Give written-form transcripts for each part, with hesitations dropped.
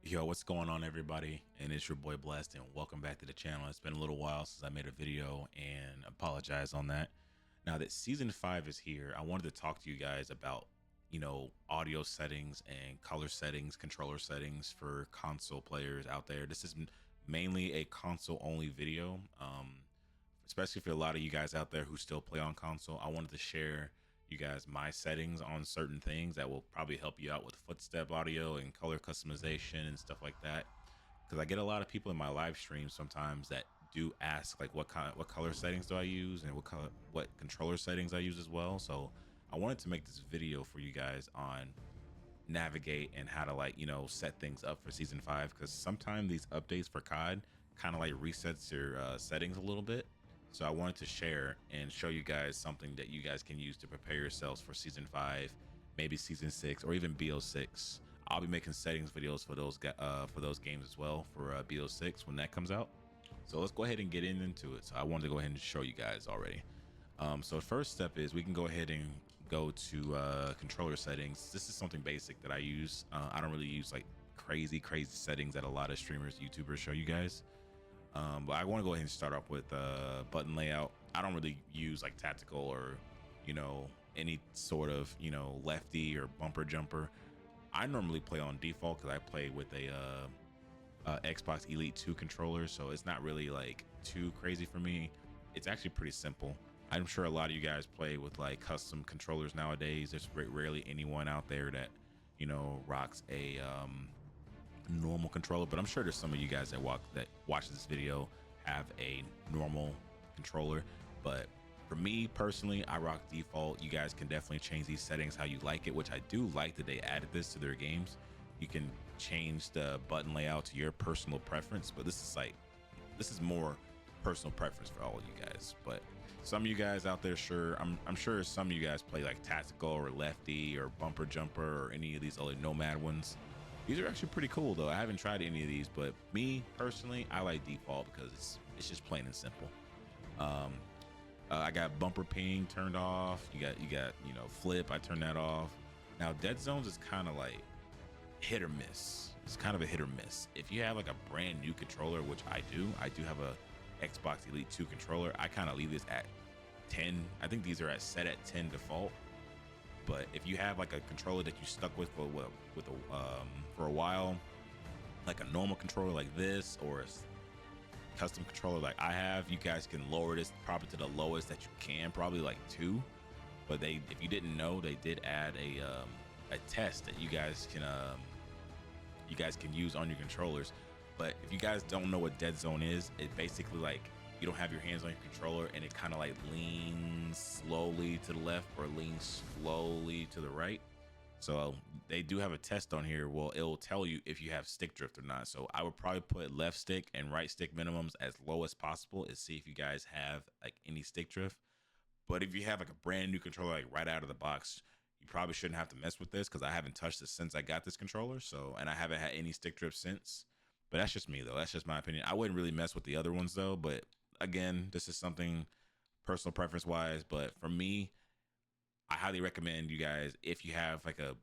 Yo, what's going on, everybody? And it's your boy Blessed, and welcome back to the channel. It's been a little while since I made a video, and apologize on that. Now that season 5 is here, I wanted to talk to you guys about, audio settings and color settings, controller settings for console players out there. This is mainly a console only video, especially for a lot of you guys out there who still play on console. I wanted to share you guys my settings on certain things that will probably help you out with footstep audio and color customization and stuff like that, because I get a lot of people in my live streams sometimes that do ask like what color settings do I use and what controller settings I use as well. So I wanted to make this video for you guys on navigate and how to set things up for season 5, because sometimes these updates for COD kind of like resets your settings a little bit. So I wanted to share and show you guys something that you guys can use to prepare yourselves for season 5, maybe season 6, or even BO6. I'll be making settings videos for those games as well for BO6 when that comes out. So let's go ahead and get into it. So I wanted to go ahead and show you guys already. So the first step is we can go ahead and go to controller settings. This is something basic that I use. I don't really use like crazy settings that a lot of streamers, YouTubers show you guys. But I want to go ahead and start off with button layout. I don't really use like tactical or any sort of lefty or bumper jumper. I normally play on default because I play with a Xbox Elite 2 controller, so it's not really like too crazy for me. It's actually pretty simple. I'm sure a lot of you guys play with like custom controllers nowadays. There's rarely anyone out there that rocks a normal controller, but I'm sure there's some of you guys that watch this video have a normal controller. But for me personally, I rock default. You guys can definitely change these settings how you like it, which I do like that they added this to their games. You can change the button layout to your personal preference, but this is more personal preference for all of you guys. But some of you guys out there, I'm sure some of you guys play like tactical or lefty or bumper jumper or any of these other nomad ones. These are actually pretty cool though. I haven't tried any of these, but me personally, I like default because it's just plain and simple. I got bumper ping turned off. You got flip. I turned that off. Now dead zones is kind of like hit or miss. It's kind of a hit or miss. If you have like a brand new controller, which I do have a Xbox Elite 2 controller. I kind of leave this at 10. I think these are set at 10 default. But if you have like a controller that you stuck with for a while, like a normal controller like this, or a custom controller like I have, you guys can lower this probably to the lowest that you can, probably like 2. But if you didn't know, they did add a test that you guys can use on your controllers. But if you guys don't know what dead zone is, it basically like you don't have your hands on your controller and it kind of like leans slowly to the left or leans slowly to the right. So they do have a test on here. Well, it'll tell you if you have stick drift or not. So I would probably put left stick and right stick minimums as low as possible and see if you guys have like any stick drift. But if you have like a brand new controller like right out of the box, you probably shouldn't have to mess with this because I haven't touched this since I got this controller. And I haven't had any stick drift since. But that's just me though. That's just my opinion. I wouldn't really mess with the other ones though. But again, this is something personal preference wise. But for me, I highly recommend you guys, if you have like a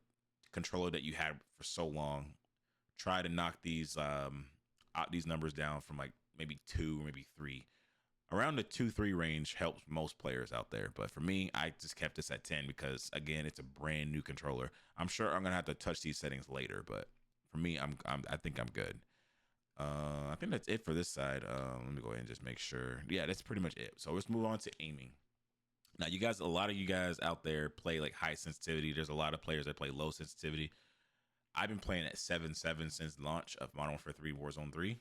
controller that you had for so long, try to knock these numbers down from like maybe 2, maybe 3. Around the 2-3 range helps most players out there. But for me, I just kept this at 10 because again, it's a brand new controller. I'm sure I'm gonna have to touch these settings later, but for me, I think I'm good. I think that's it for this side. Let me go ahead and just make sure. Yeah, that's pretty much it. So let's move on to aiming. Now, a lot of you guys out there play like high sensitivity. There's a lot of players that play low sensitivity. I've been playing at 7.7 since launch of Modern Warfare 3 Warzone 3.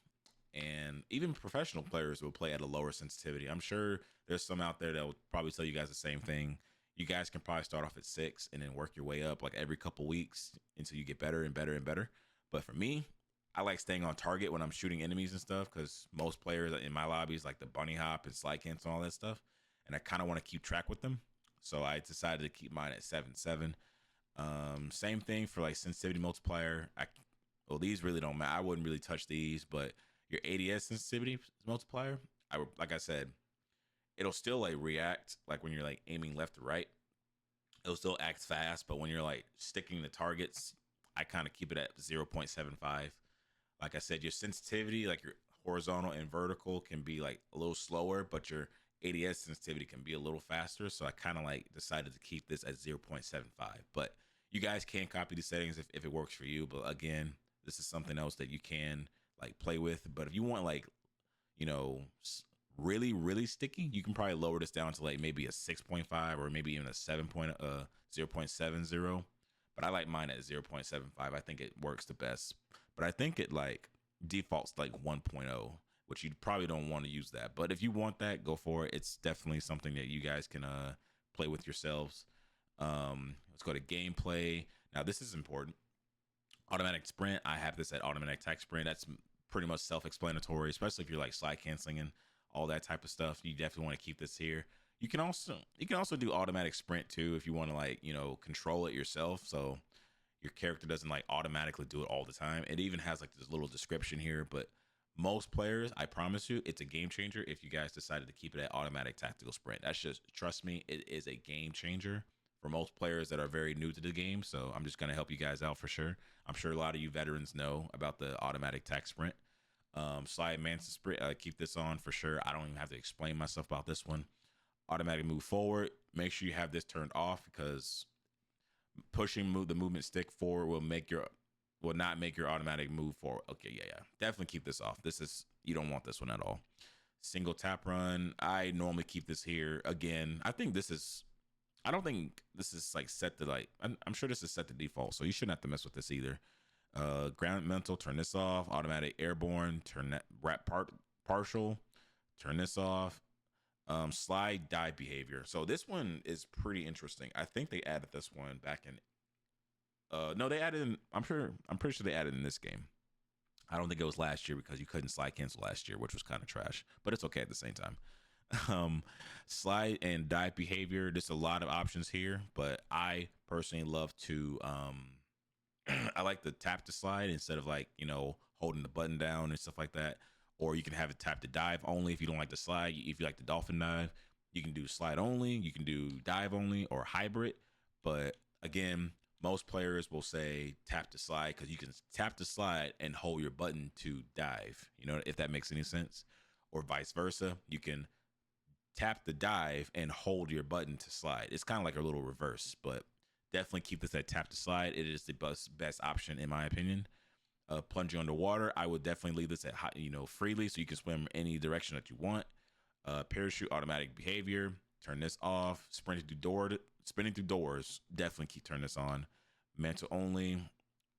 And even professional players will play at a lower sensitivity. I'm sure there's some out there that will probably tell you guys the same thing. You guys can probably start off at 6 and then work your way up like every couple weeks until you get better and better and better. But for me, I like staying on target when I'm shooting enemies and stuff, because most players in my lobbies like the bunny hop and slide cancel and all that stuff, and I kind of want to keep track with them. So I decided to keep mine at 7.7. Same thing for like sensitivity multiplier. Well, these really don't matter. I wouldn't really touch these, but your ADS sensitivity multiplier, like I said, it'll still like react like when you're like aiming left to right. It'll still act fast, but when you're like sticking the targets, I kind of keep it at 0.75. Like I said, your sensitivity, like your horizontal and vertical, can be like a little slower, but your ADS sensitivity can be a little faster. So I kind of like decided to keep this at 0.75. But you guys can copy the settings if it works for you. But again, this is something else that you can like play with. But if you want like, you know, really sticky, you can probably lower this down to like maybe a 6.5 or maybe even a 0.70. But I like mine at 0.75. I think it works the best. But I think it like defaults like 1.0, which you probably don't want to use that. But if you want that, go for it. It's definitely something that you guys can play with yourselves. Let's go to gameplay. Now this is important. Automatic sprint. I have this at automatic attack sprint. That's pretty much self-explanatory, especially if you're like slide canceling and all that type of stuff. You definitely want to keep this here. You can also do automatic sprint too if you want to like, you know, control it yourself. So your character doesn't like automatically do it all the time. It even has like this little description here, but most players, I promise you, it's a game changer if you guys decided to keep it at automatic tactical sprint. That's just, trust me, it is a game changer for most players that are very new to the game. So I'm just going to help you guys out for sure. I'm sure a lot of you veterans know about the automatic tac sprint. Slide Manson sprint, keep this on for sure. I don't even have to explain myself about this one. Automatic move forward. Make sure you have this turned off because pushing the movement stick forward will not make your automatic move forward. Okay, yeah. Definitely keep this off. You don't want this one at all. Single tap run. I normally keep this here. Again, I don't think this is like set to like, I'm sure this is set to default, so you shouldn't have to mess with this either. Ground mental, turn this off. Automatic airborne, turn that partial, turn this off. Slide dive behavior. So this one is pretty interesting. I think they added this one back in no, they added in, I'm pretty sure they added in this game. I don't think it was last year because you couldn't slide cancel last year, which was kind of trash, but it's okay at the same time. Slide and dive behavior. There's a lot of options here, but I personally love to I like to tap to slide instead of like, you know, holding the button down and stuff like that. Or you can have it tap to dive only if you don't like the slide. If you like the dolphin dive, you can do slide only, you can do dive only or hybrid. But again, most players will say tap to slide because you can tap to slide and hold your button to dive, you know, if that makes any sense. Or vice versa. You can tap the dive and hold your button to slide. It's kind of like a little reverse, but definitely keep this at tap to slide. It is the best option in my opinion. Plunging underwater, I would definitely leave this at high, you know, freely so you can swim any direction that you want. Parachute automatic behavior, turn this off. Spinning through doors, definitely turn this on. Mental only,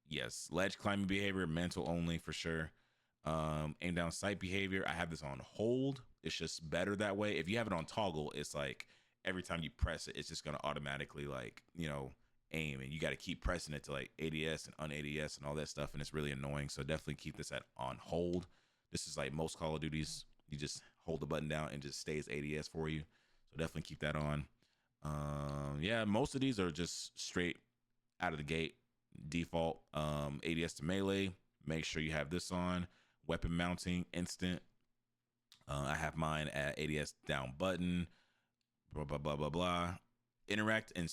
yes. Ledge climbing behavior, mental only for sure. Aim down sight behavior, I have this on hold. It's just better that way. If you have it on toggle, it's like every time you press it, it's just gonna automatically like, you know, aim, and you got to keep pressing it to like ADS and un-ADS and all that stuff, and it's really annoying. So definitely keep this at on hold. This is like most Call of Duties, you just hold the button down and just stays ADS for you. So definitely keep that on. Yeah, most of these are just straight out of the gate default. ADS to melee, make sure you have this on. Weapon mounting instant, I have mine at ADS down button. Blah blah blah blah blah. Interact and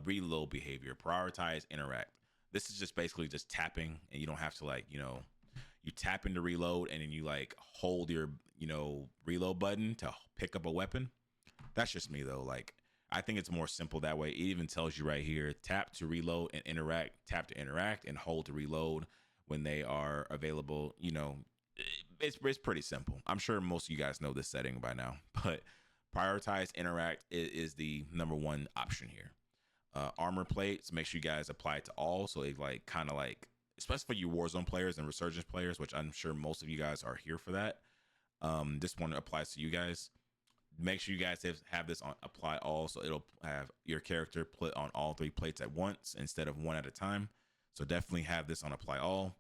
reload behavior. Prioritize interact. This is just basically just tapping, and you don't have to like, you know, you tap into reload and then you like hold your, you know, reload button to pick up a weapon. That's just me though. Like, I think it's more simple that way. It even tells you right here, tap to reload and interact, tap to interact and hold to reload when they are available. You know, it's pretty simple. I'm sure most of you guys know this setting by now, but prioritize interact is the number one option here. Armor plates, make sure you guys apply it to all. So it like kind of like, especially for you Warzone players and Resurgence players, which I'm sure most of you guys are here for that. This one applies to you guys. Make sure you guys have this on apply all, so it'll have your character put on all three plates at once instead of one at a time. So definitely have this on apply all.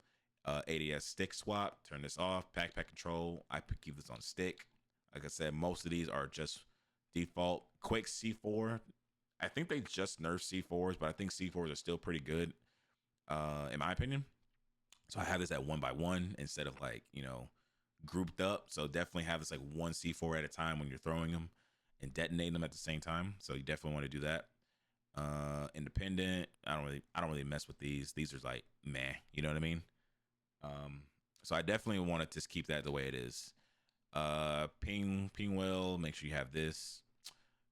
ADS stick swap, turn this off. Backpack control, I keep this on stick. Like I said, most of these are just default. Quick C4, I think they just nerfed C4s, but I think C4s are still pretty good, in my opinion. So I have this at 1x1 instead of like, you know, grouped up. So definitely have this like one C4 at a time when you're throwing them and detonating them at the same time. So you definitely want to do that. Independent, I don't really mess with these. These are like meh, you know what I mean? So I definitely want to just keep that the way it is. Ping well. Make sure you have this.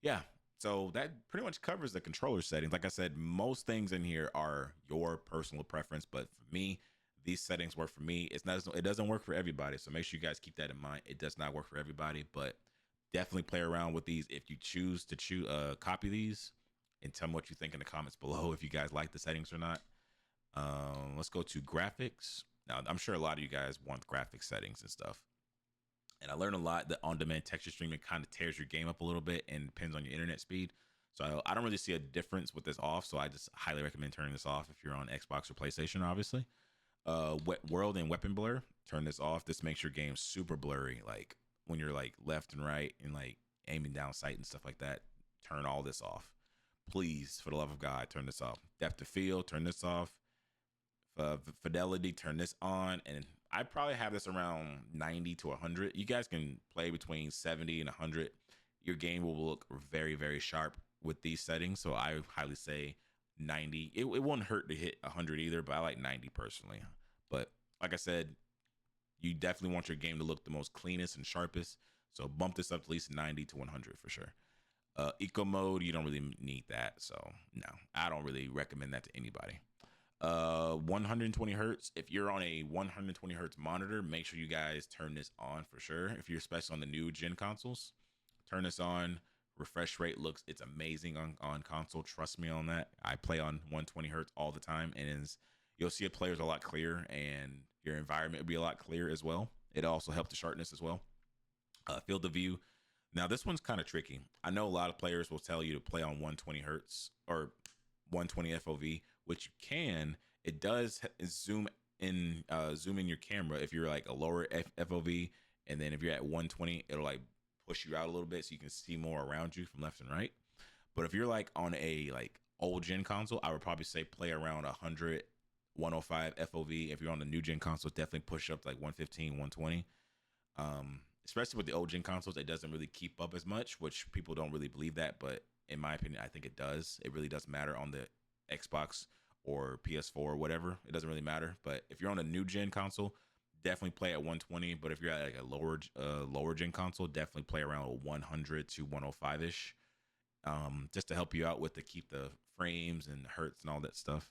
Yeah. So that pretty much covers the controller settings. Like I said, most things in here are your personal preference, but for me, these settings work for me. It's not. It doesn't work for everybody. So make sure you guys keep that in mind. It does not work for everybody, but definitely play around with these. If you choose to copy these, and tell me what you think in the comments below if you guys like the settings or not. Let's go to graphics. Now, I'm sure a lot of you guys want graphic settings and stuff. And I learned a lot that on-demand texture streaming kind of tears your game up a little bit and depends on your internet speed. So I don't really see a difference with this off. So I just highly recommend turning this off if you're on Xbox or PlayStation, obviously. Wet world and weapon blur, turn this off. This makes your game super blurry. Like when you're like left and right and like aiming down sight and stuff like that, turn all this off. Please, for the love of God, turn this off. Depth of field, turn this off. Fidelity, turn this on. And I probably have this around 90 to 100. You guys can play between 70 and 100. Your game will look very, very sharp with these settings. So I highly say 90. It won't hurt to hit 100 either, but I like 90 personally. But like I said, you definitely want your game to look the most cleanest and sharpest. So bump this up to at least 90 to 100 for sure. Eco mode, you don't really need that. So no, I don't really recommend that to anybody. 120 hertz. If you're on a 120 hertz monitor, make sure you guys turn this on for sure. If you're especially on the new gen consoles, turn this on. Refresh rate it's amazing on console. Trust me on that. I play on 120 hertz all the time, and you'll see a player's a lot clearer, and your environment will be a lot clearer as well. It also helps the sharpness as well. Field of view. Now this one's kind of tricky. I know a lot of players will tell you to play on 120 hertz or 120 FOV, which you can. It does zoom in your camera if you're like a lower FOV, and then if you're at 120, it'll like push you out a little bit so you can see more around you from left and right. But if you're like on a like old gen console, I would probably say play around 100, 105 FOV. If you're on the new gen console, definitely push up to like 115, 120. Especially with the old gen consoles, it doesn't really keep up as much, which people don't really believe that, but in my opinion, I think it does. It really does matter on the Xbox or PS4 or whatever. It doesn't really matter. But if you're on a new gen console, definitely play at 120. But if you're at like a lower gen console, definitely play around 100 to 105 ish, just to help you out with to keep the frames and hertz and all that stuff.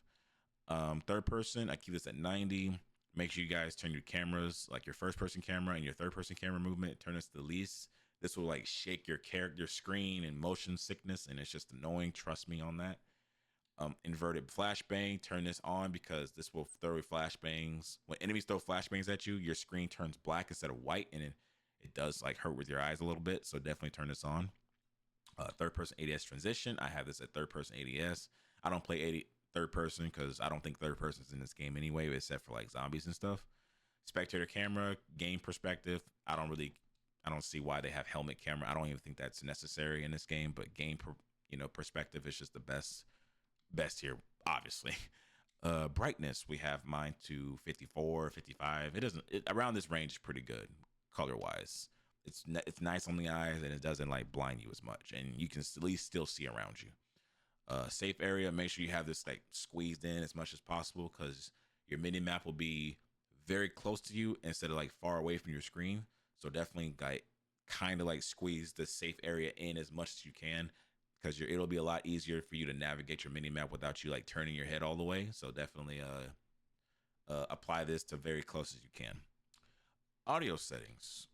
Third person, I keep this at 90. Make sure you guys turn your cameras, like your first person camera and your third person camera movement, turn this to the least. This will like shake your character screen and motion sickness, and it's just annoying. Trust me on that. Inverted flashbang, turn this on because this will throw flashbangs. When enemies throw flashbangs at you, your screen turns black instead of white, and it does like hurt with your eyes a little bit. So definitely turn this on. Third person ADS transition. I have this at third person ADS. I don't play third person because I don't think third person's in this game anyway, except for like zombies and stuff. Spectator camera, game perspective. I don't see why they have helmet camera. I don't even think that's necessary in this game, but game perspective is just the best here, obviously. Brightness, we have mine to 54, 55. Around this range is pretty good color wise. It's nice on the eyes, and it doesn't like blind you as much, and you can at least still see around you. Safe area, make sure you have this like squeezed in as much as possible because your mini map will be very close to you instead of like far away from your screen. So definitely like kind of like squeeze the safe area in as much as you can because it'll be a lot easier for you to navigate your mini map without you like turning your head all the way. So definitely apply this to very close as you can. Audio settings.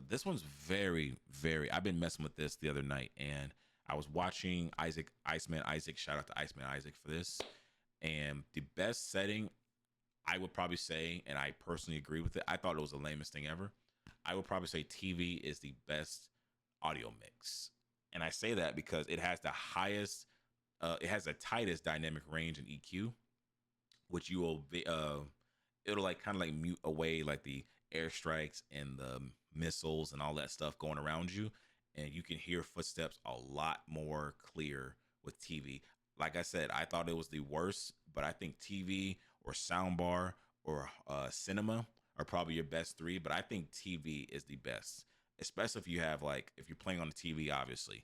This one's very, very. I've been messing with this the other night, and I was watching Iceman Isaac. Shout out to Iceman Isaac for this. And the best setting, I would probably say, and I personally agree with it. I thought it was the lamest thing ever. I would probably say TV is the best audio mix, and I say that because it has the highest, it has the tightest dynamic range in EQ, which you will be, it'll like kind of like mute away like the airstrikes and the missiles and all that stuff going around you, and you can hear footsteps a lot more clear with TV. Like I said, I thought it was the worst, but I think TV or soundbar or cinema are probably your best three, but I think TV is the best, especially if you're playing on the TV, obviously.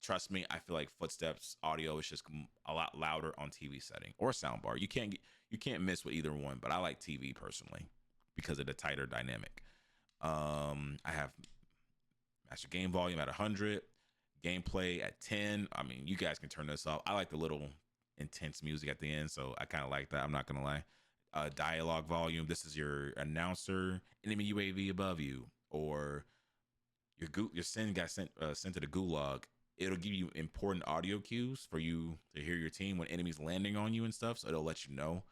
Trust me, I feel like footsteps audio is just a lot louder on TV setting or soundbar. You can't miss with either one, but I like TV personally. because of the tighter dynamic. I have master game volume at 100, gameplay at 10. I mean, you guys can turn this off. I like the little intense music at the end, so I kind of like that. I'm not gonna lie. Dialogue volume. This is your announcer, enemy UAV above you, or your sin got sent to the gulag. It'll give you important audio cues for you to hear your team when enemies landing on you and stuff. So it'll let you know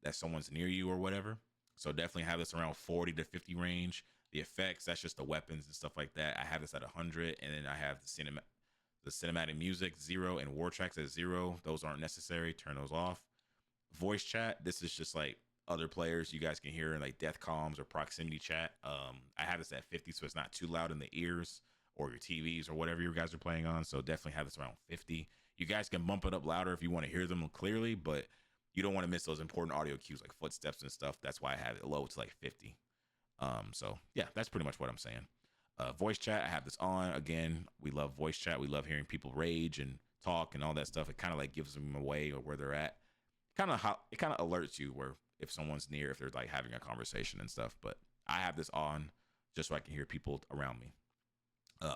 that someone's near you or whatever. So definitely have this around 40 to 50 range. The effects, that's just the weapons and stuff like that. I have this at 100, and then I have the cinematic music 0 and war tracks at 0. Those aren't necessary. Turn those off. Voice chat. This is just like other players you guys can hear in like death comms or proximity chat. I have this at 50, so it's not too loud in the ears or your TVs or whatever you guys are playing on. So definitely have this around 50. You guys can bump it up louder if you want to hear them clearly, but you don't want to miss those important audio cues like footsteps and stuff. That's why I have it low to like 50. So yeah, that's pretty much what I'm saying. Voice chat, I have this on. Again, we love voice chat. We love hearing people rage and talk and all that stuff. It kind of like gives them away or where they're at. It kind of alerts you where if someone's near, if they're like having a conversation and stuff. But I have this on just so I can hear people around me.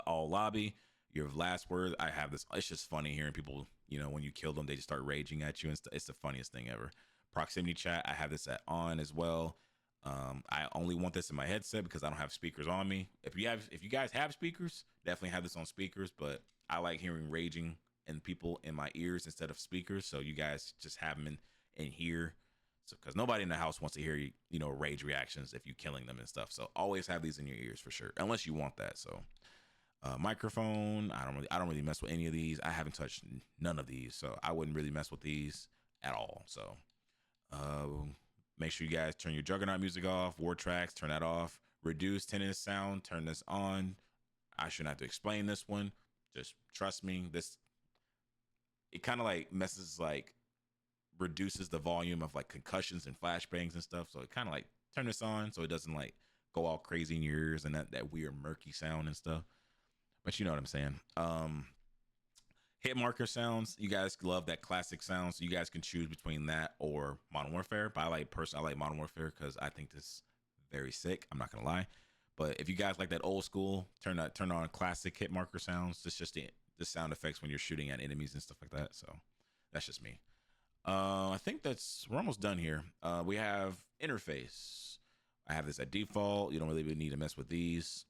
All lobby, your last word. I have this. It's just funny hearing people. You know, when you kill them, they just start raging at you, and it's the funniest thing ever. Proximity chat. I have this at on as well. I only want this in my headset because I don't have speakers on me. If you guys have speakers, definitely have this on speakers. But I like hearing raging and people in my ears instead of speakers. So you guys just have them in here. So because nobody in the house wants to hear rage reactions if you killing them and stuff. So always have these in your ears for sure, unless you want that. So microphone. I don't really mess with any of these. I haven't touched none of these, so I wouldn't really mess with these at all. So make sure you guys turn your Juggernaut music off. War tracks, turn that off. Reduce tinnitus sound, turn this on. I shouldn't have to explain this one. Just trust me. It kind of like reduces the volume of like concussions and flashbangs and stuff. So it kind of like turn this on so it doesn't like go all crazy in your ears and that weird murky sound and stuff. But you know what I'm saying. Hit marker sounds. You guys love that classic sound, so you guys can choose between that or Modern Warfare. But I like Modern Warfare because I think this is very sick. I'm not gonna lie. But if you guys like that old school, turn on classic hit marker sounds. It's just the sound effects when you're shooting at enemies and stuff like that. So that's just me. I think we're almost done here. We have interface. I have this at default. You don't really need to mess with these.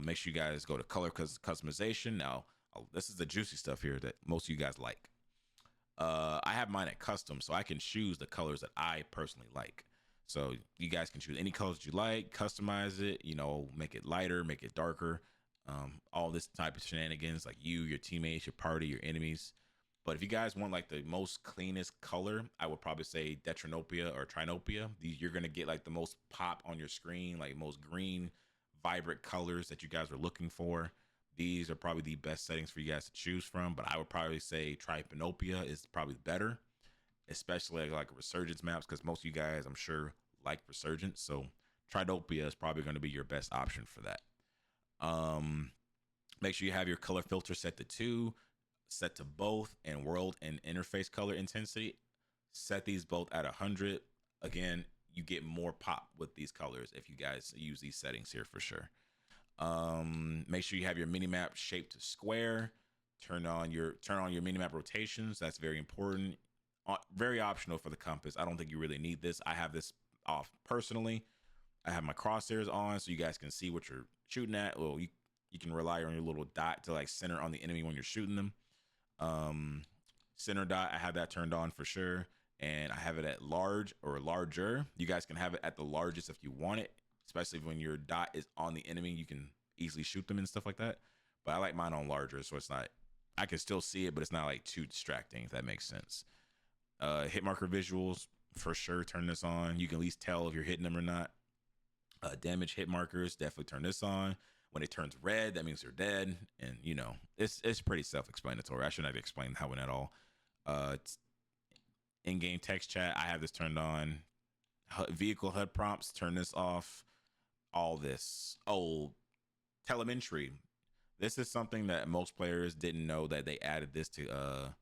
Make sure you guys go to color customization. Now, this is the juicy stuff here that most of you guys like. I have mine at custom, so I can choose the colors that I personally like. So you guys can choose any colors you like, customize it, make it lighter, make it darker, all this type of shenanigans, like you, your teammates, your party, your enemies. But if you guys want like the most cleanest color, I would probably say Detranopia or Trinopia. You're going to get like the most pop on your screen, like most green, vibrant colors that you guys are looking for. These are probably the best settings for you guys to choose from, but I would probably say Trinopia is probably better, especially like Resurgence maps, because most of you guys, I'm sure, like Resurgence. So Trinopia is probably going to be your best option for that. Make sure you have your color filter set to 2, set to both, and world and interface color intensity. Set these both at 100. Again, you get more pop with these colors if you guys use these settings here for sure. Make sure you have your minimap shaped to square. Turn on your minimap rotations. That's very important. Very optional for the compass. I don't think you really need this. I have this off personally. I have my crosshairs on so you guys can see what you're shooting at. Well, you can rely on your little dot to like center on the enemy when you're shooting them. Center dot, I have that turned on for sure, and I have it at large or larger. You guys can have it at the largest if you want it, especially when your dot is on the enemy. You can easily shoot them and stuff like that, but I like mine on larger, so it's not, I can still see it, but it's not like too distracting, if that makes sense. Hit marker visuals, for sure turn this on. You can at least tell if you're hitting them or not. Damage hit markers, definitely turn this on. When it turns red, that means they're dead. And it's pretty self-explanatory. I shouldn't have explained that one at all. In-game text chat, I have this turned on. Vehicle HUD prompts, turn this off. All this. Oh, telemetry. This is something that most players didn't know that they added this to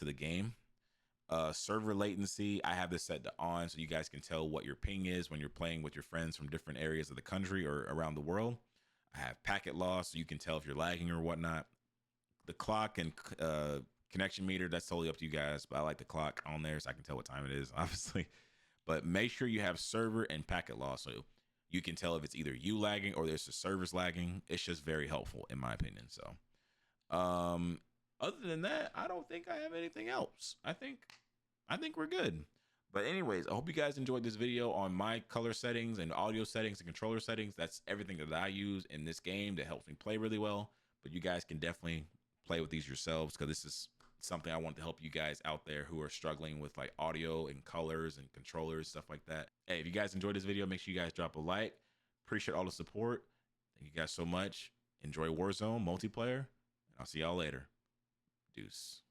the game. Server latency I have this set to on so you guys can tell what your ping is when you're playing with your friends from different areas of the country or around the world. I have packet loss so you can tell if you're lagging or whatnot. The clock and connection meter, that's totally up to you guys, but I like the clock on there so I can tell what time it is, obviously. But make sure you have server and packet loss so you can tell if it's either you lagging or there's the servers lagging. It's just very helpful in my opinion. So other than that, I don't think I have anything else. I think we're good. But anyways, I hope you guys enjoyed this video on my color settings and audio settings and controller settings. That's everything that I use in this game that helps me play really well. But you guys can definitely play with these yourselves because this is something I want to help you guys out there who are struggling with like audio and colors and controllers, stuff like that. Hey, if you guys enjoyed this video, make sure you guys drop a like. Appreciate all the support. Thank you guys so much. Enjoy Warzone multiplayer, and I'll see y'all later. Deuce.